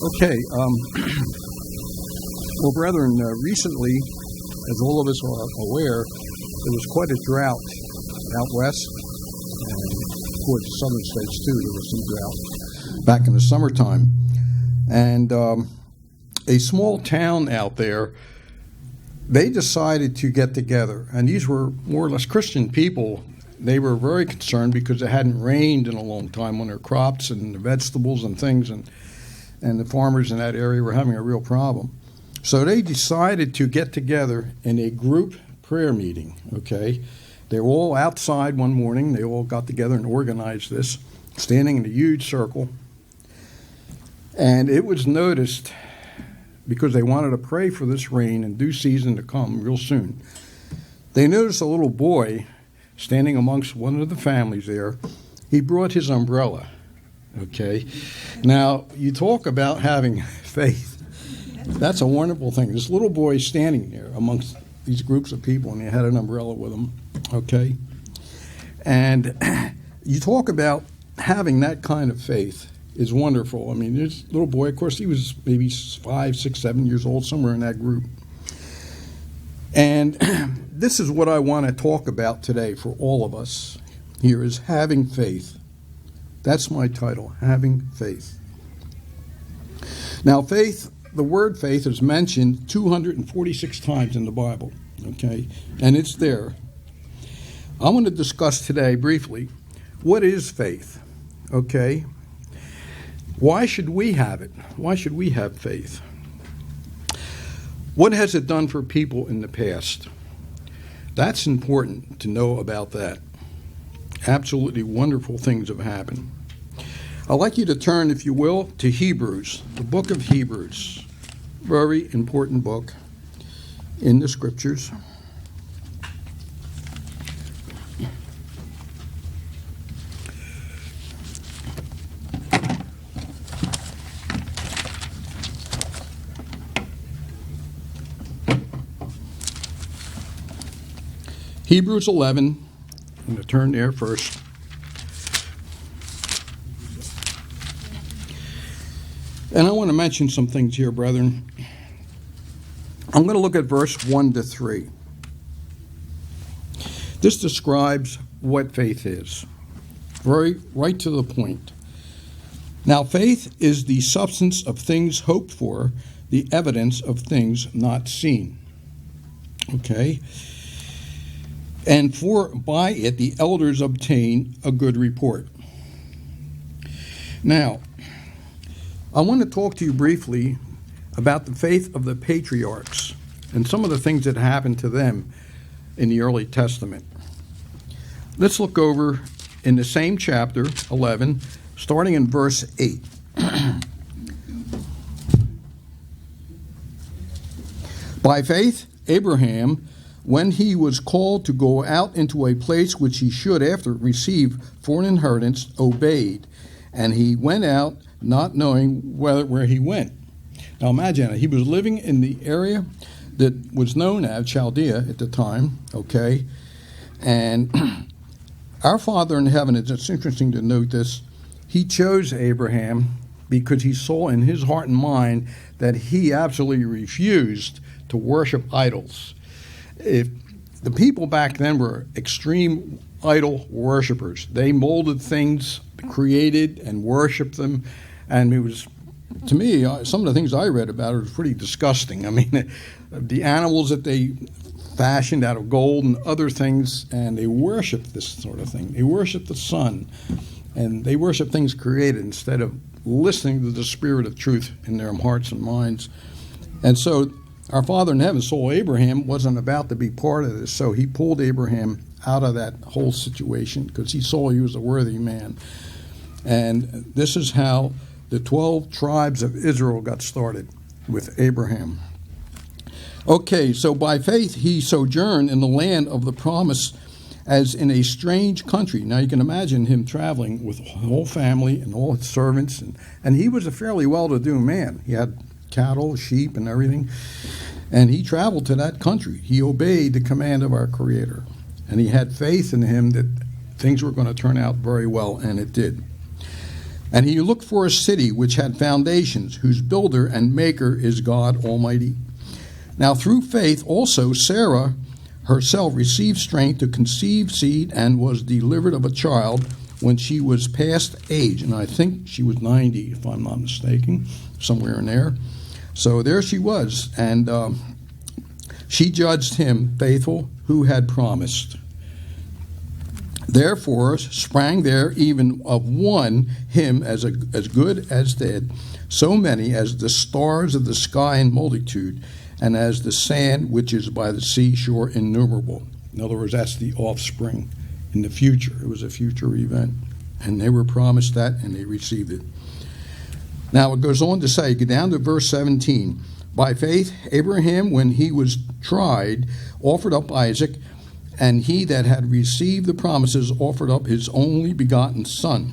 Okay, well, brethren, recently, as all of us are aware, there was quite a drought out west, and towards the southern states too. There was some drought back in the summertime, and a small town out there, they decided to get together, and these were more or less Christian people. They were very concerned because it hadn't rained in a long time on their crops and the vegetables and things, and the farmers in that area were having a real problem. So they decided to get together in a group prayer meeting, okay? They were all outside one morning. They all got together and organized this, standing in a huge circle. And it was noticed, because they wanted to pray for this rain and due season to come real soon, they noticed a little boy standing amongst one of the families there. He brought his umbrella, okay? Now, you talk about having faith. That's a wonderful thing. This little boy standing there amongst these groups of people, and he had an umbrella with him, okay? And you talk about having that kind of faith is wonderful. I mean, this little boy, of course, he was maybe 5, 6, 7 years old, somewhere in that group. And this is what I want to talk about today for all of us here is having faith. That's my title, having faith. Now, faith, the word faith is mentioned 246 times in the Bible, okay? And it's there. I want to discuss today briefly, what is faith, okay? Why should we have it? Why should we have faith? What has it done for people in the past? That's important to know about that. Absolutely wonderful things have happened. I'd like you to turn, if you will, to Hebrews, the book of Hebrews. Very important book in the Scriptures. Hebrews 11, I'm going to turn there first. And I want to mention some things here, brethren. I'm going to look at verse 1 to 3. This describes what faith is. Very right to the point. Now, faith is the substance of things hoped for, the evidence of things not seen. Okay? And by it the elders obtain a good report. Now, I want to talk to you briefly about the faith of the patriarchs and some of the things that happened to them in the early Testament. Let's look over in the same chapter, 11, starting in verse 8. By faith, Abraham, when he was called to go out into a place which he should after receive for an inheritance, obeyed, and he went out not knowing where he went. Now imagine it. He was living in the area that was known as Chaldea at the time, okay? And our Father in heaven, it's interesting to note this, he chose Abraham because he saw in his heart and mind that he absolutely refused to worship idols. If the people back then were extreme idol worshipers, they molded things, created and worshipped them, and it was, to me, some of the things I read about it was pretty disgusting. I mean, the animals that they fashioned out of gold and other things, and they worshipped this sort of thing. They worshipped the sun, and they worshipped things created instead of listening to the spirit of truth in their hearts and minds. And so our Father in heaven saw Abraham wasn't about to be part of this, so he pulled Abraham out of that whole situation because he saw he was a worthy man. And this is how the 12 tribes of Israel got started, with Abraham. Okay, so by faith he sojourned in the land of the promise as in a strange country. Now you can imagine him traveling with a whole family and all his servants, and he was a fairly well-to-do man. He had cattle, sheep, and everything, and he traveled to that country. He obeyed the command of our Creator, and he had faith in him that things were going to turn out very well, and it did. And he looked for a city which had foundations, whose builder and maker is God Almighty. Now through faith also Sarah herself received strength to conceive seed and was delivered of a child when she was past age. And I think she was 90, if I'm not mistaken, somewhere in there. So there she was, and she judged him faithful who had promised. Therefore sprang there even of one him as good as dead, so many as the stars of the sky in multitude, and as the sand which is by the seashore innumerable. In other words, that's the offspring in the future. It was a future event. And they were promised that, and they received it. Now it goes on to say, go down to verse 17. By faith, Abraham, when he was tried, offered up Isaac, and he that had received the promises offered up his only begotten son.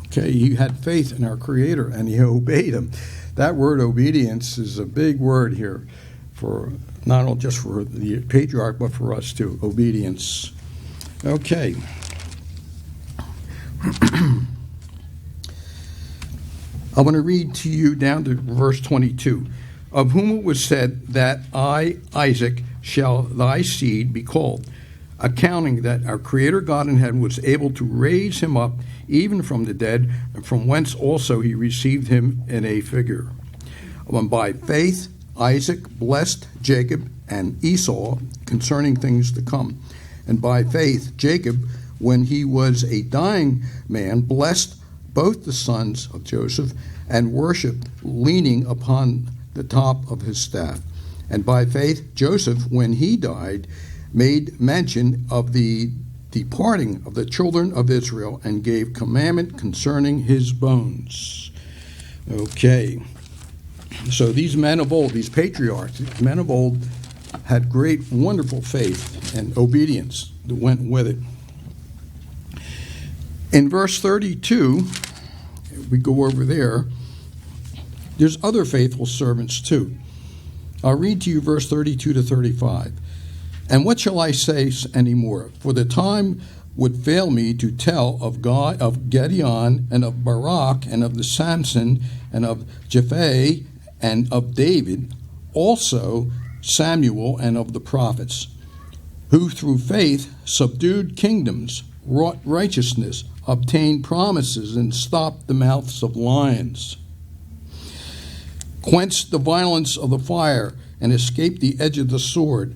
Okay, he had faith in our Creator, and he obeyed him. That word obedience is a big word here, for not only just for the patriarch, but for us too. Obedience. Okay. I want to read to you down to verse 22. Of whom it was said that I, Isaac, shall thy seed be called, accounting that our Creator God in heaven was able to raise him up even from the dead, and from whence also he received him in a figure. When by faith Isaac blessed Jacob and Esau concerning things to come. And by faith Jacob, when he was a dying man, blessed both the sons of Joseph, and worshipped, leaning upon the top of his staff. And by faith Joseph, when he died, made mention of the departing of the children of Israel, and gave commandment concerning his bones. Okay. So these men of old, these patriarchs, these men of old, had great, wonderful faith and obedience that went with it. In verse 32, we go over there, there's other faithful servants too. I'll read to you verse 32 to 35. And what shall I say any more? For the time would fail me to tell of God, of Gideon, and of Barak, and of the Samson, and of Jephthah, and of David, also Samuel, and of the prophets, who through faith subdued kingdoms, wrought righteousness, obtained promises, and stopped the mouths of lions, quenched the violence of the fire, and escaped the edge of the sword.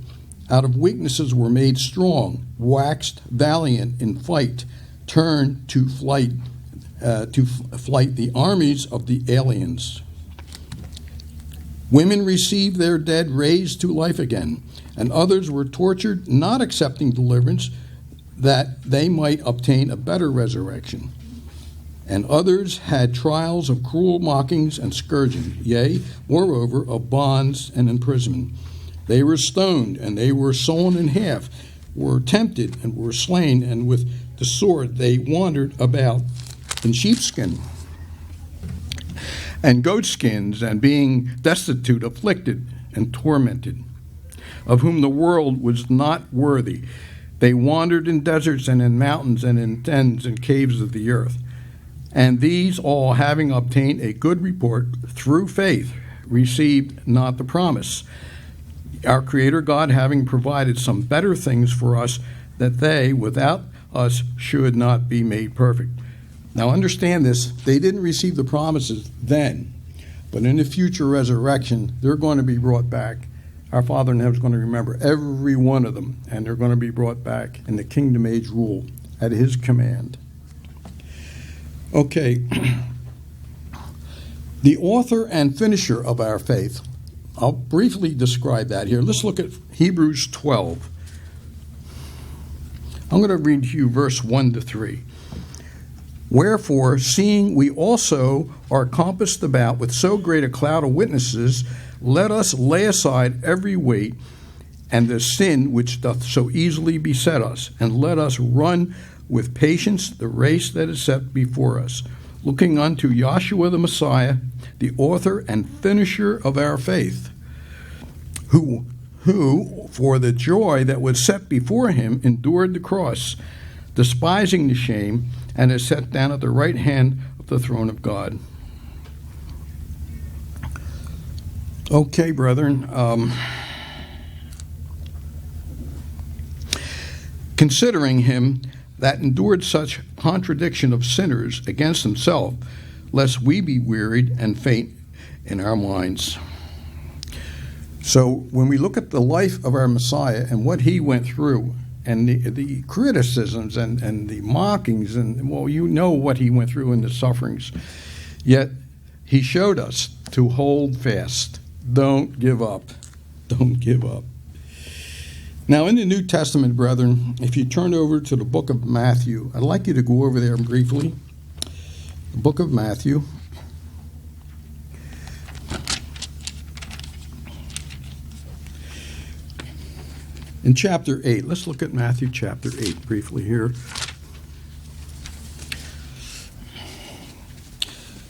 Out of weaknesses were made strong, waxed valiant in fight, turned to flight the armies of the aliens. Women received their dead raised to life again, and others were tortured, not accepting deliverance, that they might obtain a better resurrection. And others had trials of cruel mockings and scourging, yea, moreover, of bonds and imprisonment. They were stoned, and they were sawn in half, were tempted, and were slain, and with the sword they wandered about in sheepskin and goatskins, and being destitute, afflicted, and tormented, of whom the world was not worthy. They wandered in deserts and in mountains and in dens and caves of the earth. And these all, having obtained a good report through faith, received not the promise. Our Creator God having provided some better things for us, that they, without us, should not be made perfect. Now understand this, they didn't receive the promises then, but in the future resurrection, they're going to be brought back. Our Father in heaven is going to remember every one of them, and they're going to be brought back in the kingdom age rule at his command. Okay, the author and finisher of our faith. I'll briefly describe that here. Let's look at Hebrews 12. I'm going to read to you verse 1 to 3. Wherefore, seeing we also are compassed about with so great a cloud of witnesses, let us lay aside every weight and the sin which doth so easily beset us, and let us run with patience the race that is set before us, looking unto Yahshua the Messiah, the author and finisher of our faith, who for the joy that was set before him endured the cross, despising the shame, and is set down at the right hand the throne of God. Okay, brethren. Considering him that endured such contradiction of sinners against himself, lest we be wearied and faint in our minds. So when we look at the life of our Messiah and what he went through, and the criticisms and the mockings, and well, you know what he went through in the sufferings, yet he showed us to hold fast. Don't give up. Don't give up. Now, in the New Testament, brethren, if you turn over to the book of Matthew, I'd like you to go over there briefly. The book of Matthew. In chapter 8, let's look at Matthew chapter 8 briefly here.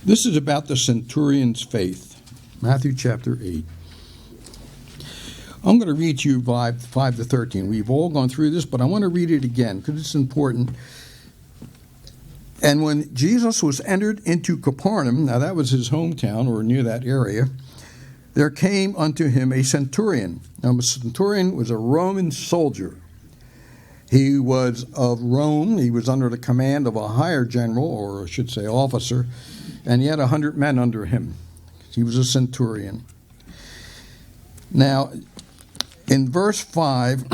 This is about the centurion's faith. Matthew chapter 8. I'm going to read you 5 to 13. We've all gone through this, but I want to read it again because it's important. And when Jesus was entered into Capernaum, now that was his hometown or near that area, there came unto him a centurion. Now, a centurion was a Roman soldier. He was of Rome. He was under the command of a higher general, or I should say officer, and he had 100 men under him. He was a centurion. Now, in verse 5,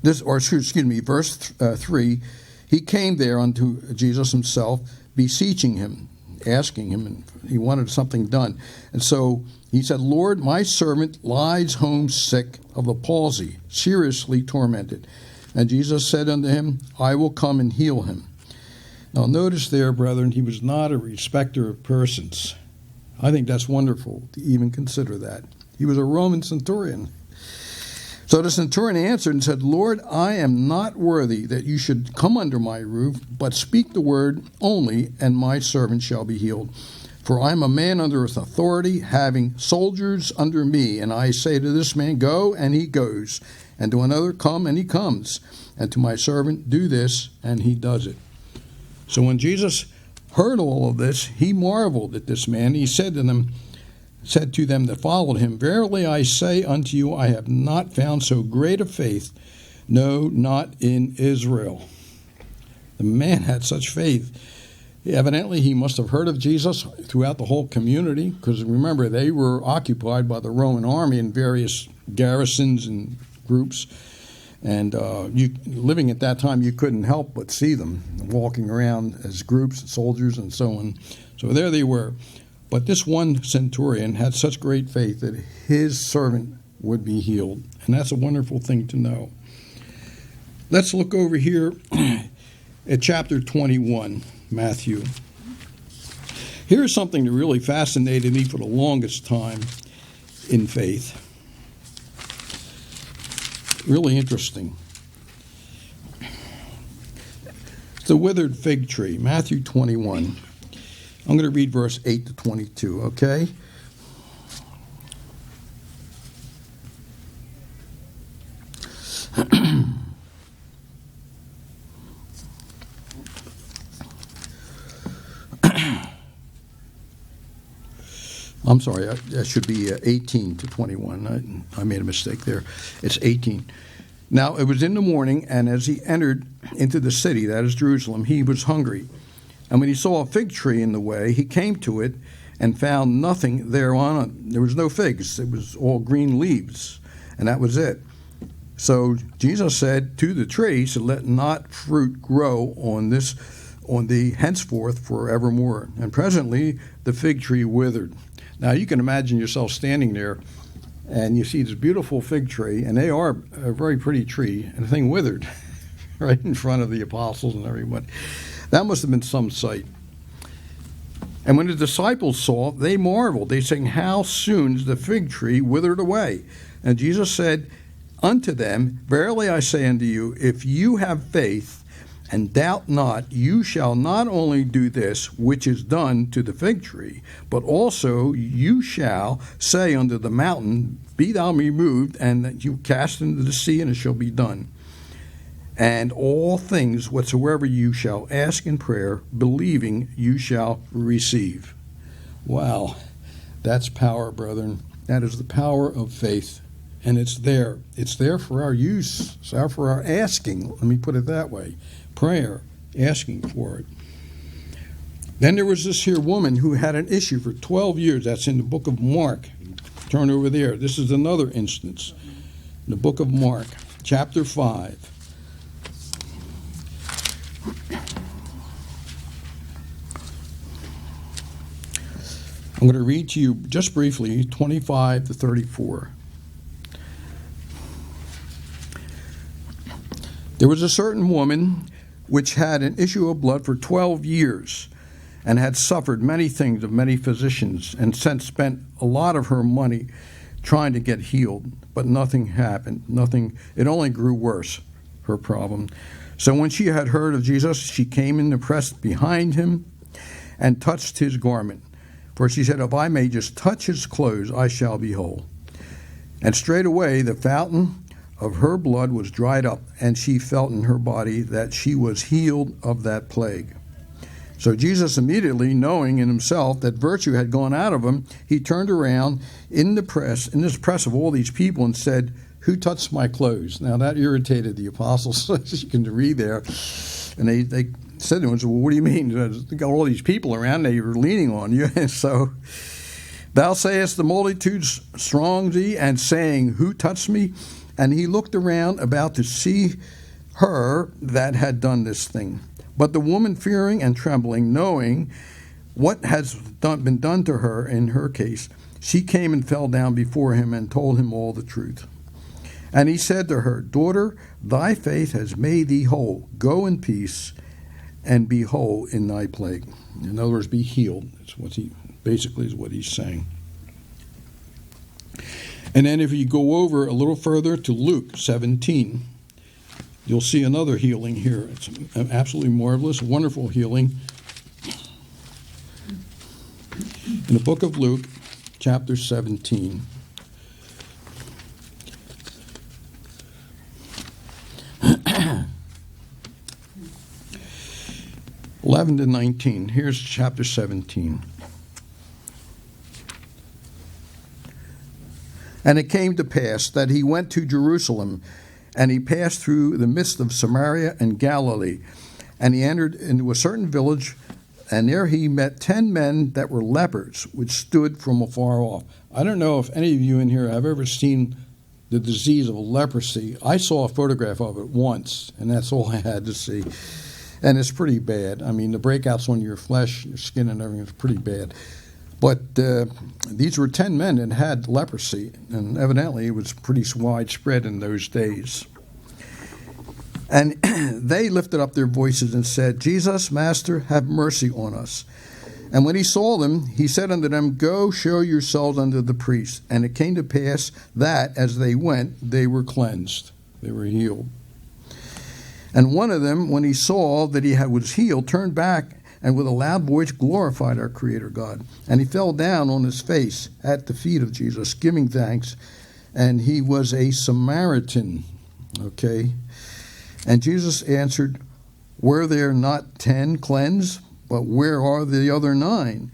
verse 3, he came there unto Jesus himself, beseeching him, asking him, and he wanted something done. And so he said, Lord, my servant lies home sick of the palsy, seriously tormented. And Jesus said unto him, I will come and heal him. Now notice there, brethren, he was not a respecter of persons. I think that's wonderful to even consider that. He was a Roman centurion. So the centurion answered and said, Lord, I am not worthy that you should come under my roof, but speak the word only, and my servant shall be healed. For I am a man under authority, having soldiers under me. And I say to this man, go, and he goes. And to another, come, and he comes. And to my servant, do this, and he does it. So when Jesus heard all of this, he marveled at this man. He said to them that followed him, verily I say unto you, I have not found so great a faith, no, not in Israel. The man had such faith. Evidently, he must have heard of Jesus throughout the whole community, because remember, they were occupied by the Roman army in various garrisons and groups. And living at that time, you couldn't help but see them walking around as groups, soldiers, and so on. So there they were. But this one centurion had such great faith that his servant would be healed. And that's a wonderful thing to know. Let's look over here at chapter 21, Matthew. Here's something that really fascinated me for the longest time in faith. Really interesting. It's the withered fig tree, Matthew 21. I'm going to read verse 8 to 22, okay? I'm sorry, that should be 18 to 21. I made a mistake there. It's 18. Now, it was in the morning, and as he entered into the city, that is Jerusalem, he was hungry. And when he saw a fig tree in the way, he came to it and found nothing thereon. There was no figs. It was all green leaves, and that was it. So Jesus said to the tree, so let not fruit grow on thee henceforth forevermore. And presently the fig tree withered. Now, you can imagine yourself standing there, and you see this beautiful fig tree, and they are a very pretty tree, and the thing withered right in front of the apostles and everyone. That must have been some sight. And when the disciples saw it, they marveled. They saying, how soon is the fig tree withered away? And Jesus said unto them, verily I say unto you, if you have faith, and doubt not, you shall not only do this which is done to the fig tree, but also you shall say unto the mountain, be thou removed, and that you cast into the sea, and it shall be done. And all things whatsoever you shall ask in prayer, believing, you shall receive. Wow, that's power, brethren. That is the power of faith. And it's there. It's there for our use. It's there for our asking. Let me put it that way. Prayer, asking for it. Then there was this here woman who had an issue for 12 years. That's in the book of Mark. Turn over there. This is another instance. In the book of Mark, chapter 5. I'm going to read to you just briefly 25 to 34. There was a certain woman which had an issue of blood for 12 years and had suffered many things of many physicians and spent a lot of her money trying to get healed, but nothing happened. Nothing. It only grew worse, her problem. So when she had heard of Jesus, she came and pressed behind him and touched his garment. For she said, if I may just touch his clothes, I shall be whole. And straightway the fountain of her blood was dried up, and she felt in her body that she was healed of that plague. So Jesus, immediately knowing in himself that virtue had gone out of him, he turned around in this press of all these people, and said, who touched my clothes? Now that irritated the apostles, as you can read there. And they said to him, well, what do you mean? You got all these people around, they were leaning on you. And so, thou sayest the multitudes throng thee, and saying, who touched me? And he looked around about to see her that had done this thing. But the woman, fearing and trembling, knowing what has been done to her in her case, she came and fell down before him and told him all the truth. And he said to her, daughter, thy faith has made thee whole. Go in peace and be whole in thy plague. In other words, be healed. That's what he basically is what he's saying. And then if you go over a little further to Luke 17, you'll see another healing here. It's absolutely marvelous, wonderful healing. In the book of Luke, chapter 17. 11 to 19. Here's chapter 17. And it came to pass that he went to Jerusalem, and he passed through the midst of Samaria and Galilee. And he entered into a certain village, and there he met 10 men that were lepers, which stood from afar off. I don't know if any of you in here have ever seen the disease of leprosy. I saw a photograph of it once, and that's all I had to see. And it's pretty bad. I mean, the breakouts on your flesh, your skin and everything is pretty bad. But these were 10 men that had leprosy, and evidently it was pretty widespread in those days. And they lifted up their voices and said, Jesus, Master, have mercy on us. And when he saw them, he said unto them, go show yourselves unto the priests. And it came to pass that, as they went, they were cleansed. They were healed. And one of them, when he saw that he was healed, turned back and with a loud voice glorified our Creator God. And he fell down on his face at the feet of Jesus, giving thanks. And he was a Samaritan. Okay. And Jesus answered, were there not 10 cleansed? But where are the other 9?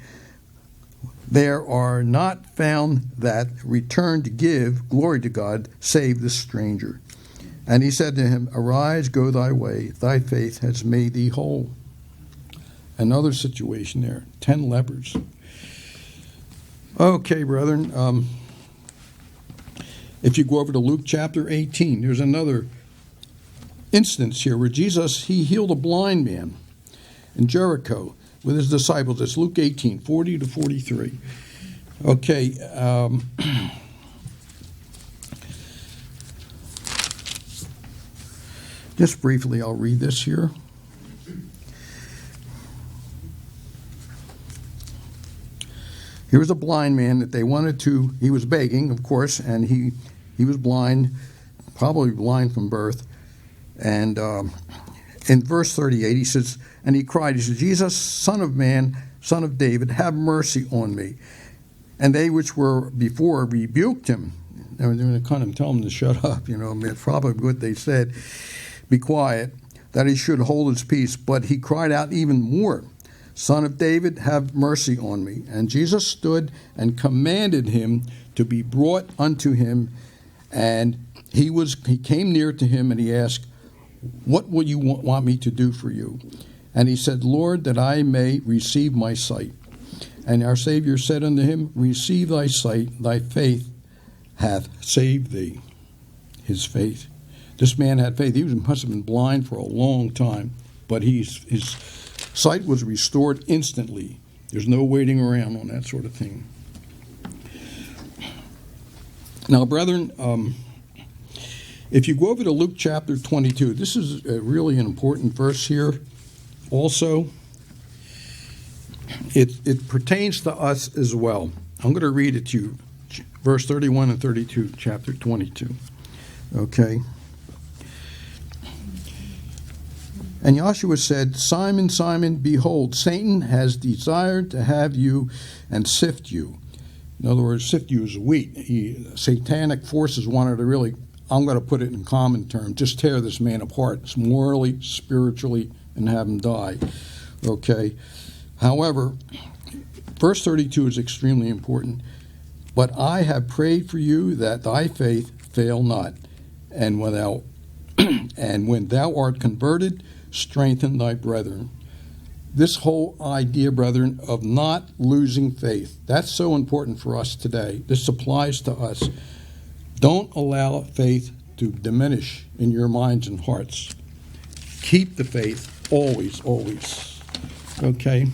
There are not found that return to give glory to God, save this stranger. And he said to him, arise, go thy way. Thy faith has made thee whole. Another situation there, 10 lepers. Okay, brethren. If you go over to Luke chapter 18, there's another instance here where Jesus, he healed a blind man in Jericho with his disciples. It's Luke 18, 40 to 43. Okay. Just briefly, I'll read this here. Here was a blind man that they wanted to, he was begging, of course, and he was blind, probably blind from birth. And in verse 38, he says, and he cried, he said, Jesus, Son of Man, Son of David, have mercy on me. And they which were before rebuked him. They were going to kind of tell him to shut up, it's probably what they said. be quiet, that he should hold his peace. But he cried out even more, Son of David, have mercy on me. And Jesus stood and commanded him to be brought unto him. And he came near to him, and he asked, What will you want me to do for you? And he said, Lord, that I may receive my sight. And our Savior said unto him, Receive thy sight, thy faith hath saved thee. His faith. This man had faith. He must have been blind for a long time, but his sight was restored instantly. There's no waiting around on that sort of thing. Now, brethren, if you go over to Luke chapter 22, this is really an important verse here also. It pertains to us as well. I'm going to read it to you, verse 31 and 32, chapter 22. Okay. And Joshua said, Simon, Simon, behold, Satan has desired to have you and sift you. In other words, sift you as wheat. Satanic forces wanted to really, I'm going to put it in common terms, just tear this man apart morally, spiritually, and have him die. Okay. However, verse 32 is extremely important. But I have prayed for you that thy faith fail not. And when thou art converted, strengthen thy brethren. This whole idea, brethren, of not losing faith, that's so important for us today. This applies to us. Don't allow faith to diminish in your minds and hearts. Keep the faith always, always. Okay?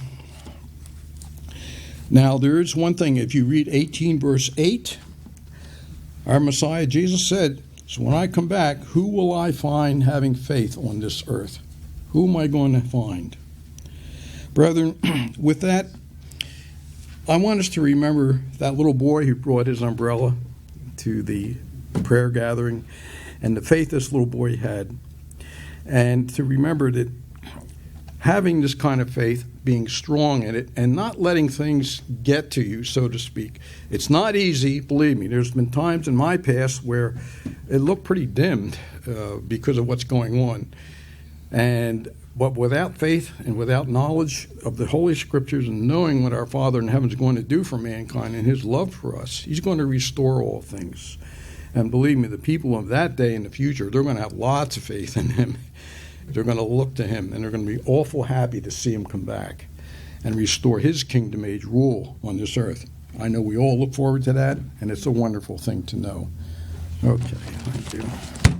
Now, there is one thing. If you read 18 verse 8, our Messiah, Jesus said, so when I come back, who will I find having faith on this earth? Who am I going to find? Brethren, with that, I want us to remember that little boy who brought his umbrella to the prayer gathering and the faith this little boy had. And to remember that having this kind of faith, being strong in it, and not letting things get to you, so to speak. It's not easy, believe me. There's been times in my past where it looked pretty dimmed because of what's going on. But without faith and without knowledge of the Holy Scriptures and knowing what our Father in heaven is going to do for mankind and his love for us, he's going to restore all things. And believe me, the people of that day in the future, they're going to have lots of faith in him. They're going to look to him, and they're going to be awful happy to see him come back and restore his kingdom age rule on this earth. I know we all look forward to that, and it's a wonderful thing to know. Okay, thank you.